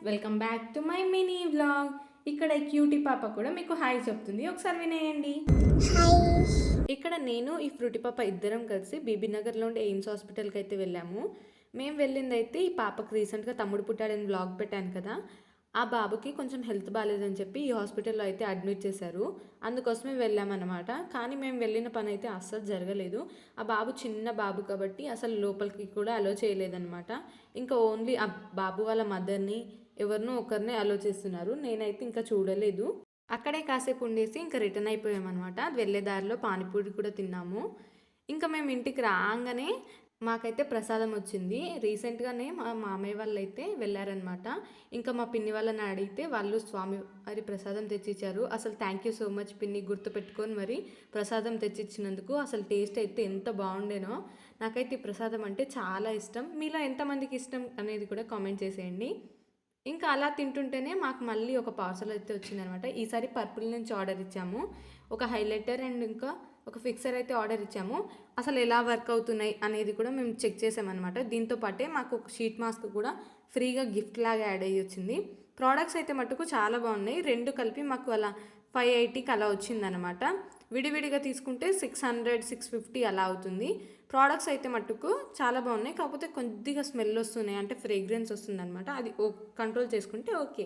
Welcome back to my mini vlog. ఇక్కడ cutie పాప కూడా మీకు హాయ్ చెప్తుంది, ఒకసారి వినేయండి. ఇక్కడ నేను ఈ ఫ్రూటీ పాప ఇద్దరం కలిసి బీబీనగర్లో ఉండే ఎయిమ్స్ హాస్పిటల్కి అయితే వెళ్ళాము. మేము వెళ్ళింది అయితే ఈ పాపకు రీసెంట్గా తమ్ముడు పుట్టాడని వ్లాగ్ పెట్టాను కదా, ఆ బాబుకి కొంచెం హెల్త్ బాగాలేదని చెప్పి ఈ హాస్పిటల్లో అయితే అడ్మిట్ చేశారు. అందుకోసమే వెళ్ళామన్నమాట. కానీ మేము వెళ్ళిన పని అయితే అస్సలు జరగలేదు. ఆ బాబు చిన్న బాబు కాబట్టి అసలు లోపలికి కూడా అలో చేయలేదన్నమాట. ఇంకా ఓన్లీ ఆ బాబు వాళ్ళ మదర్ని ఎవరినో ఒకరినే అలో చేస్తున్నారు. నేనైతే ఇంకా చూడలేదు. అక్కడే కాసేపు ఉండేసి ఇంకా రిటర్న్ అయిపోయామన్నమాట. వెళ్ళే దారిలో పానీపూరి కూడా తిన్నాము. ఇంకా మేము ఇంటికి రాగానే మాకైతే ప్రసాదం వచ్చింది. రీసెంట్గానే మా మామయ్య వాళ్ళు అయితే వెళ్ళారనమాట. ఇంకా మా పిన్ని వాళ్ళని అడిగితే వాళ్ళు స్వామి వారి ప్రసాదం తెచ్చిచ్చారు. అసలు థ్యాంక్ యూ సో మచ్ పిన్ని, గుర్తుపెట్టుకొని మరి ప్రసాదం తెచ్చిచ్చినందుకు. అసలు టేస్ట్ అయితే ఎంత బాగుండేనో. నాకైతే ఈ ప్రసాదం అంటే చాలా ఇష్టం. మీలో ఎంతమందికి ఇష్టం అనేది కూడా కామెంట్ చేసేయండి. ఇంకా అలా తింటుంటేనే మాకు మళ్ళీ ఒక పార్సల్ అయితే వచ్చిందనమాట. ఈసారి పర్పుల్ నుంచి ఆర్డర్ ఇచ్చాము. ఒక హైలైటర్ అండ్ ఇంకా ఒక ఫిక్సర్ అయితే ఆర్డర్ ఇచ్చాము. అసలు ఎలా వర్క్ అవుతున్నాయి అనేది కూడా మేము చెక్ చేసామన్నమాట. దీంతో పాటే మాకు ఒక షీట్ మాస్క్ కూడా ఫ్రీగా గిఫ్ట్ లాగా యాడ్ అయ్యి వచ్చింది. ప్రోడక్ట్స్ అయితే మటుకు చాలా బాగున్నాయి. రెండు కలిపి మాకు అలా 580కి అలా వచ్చిందనమాట. విడివిడిగా తీసుకుంటే 600 650 అలా అవుతుంది. ప్రోడక్ట్స్ అయితే మట్టుకు చాలా బాగున్నాయి. కాకపోతే కొద్దిగా స్మెల్ వస్తున్నాయి, అంటే ఫ్రేగ్రెన్స్ వస్తుంది అనమాట. అది కంట్రోల్ చేసుకుంటే ఓకే.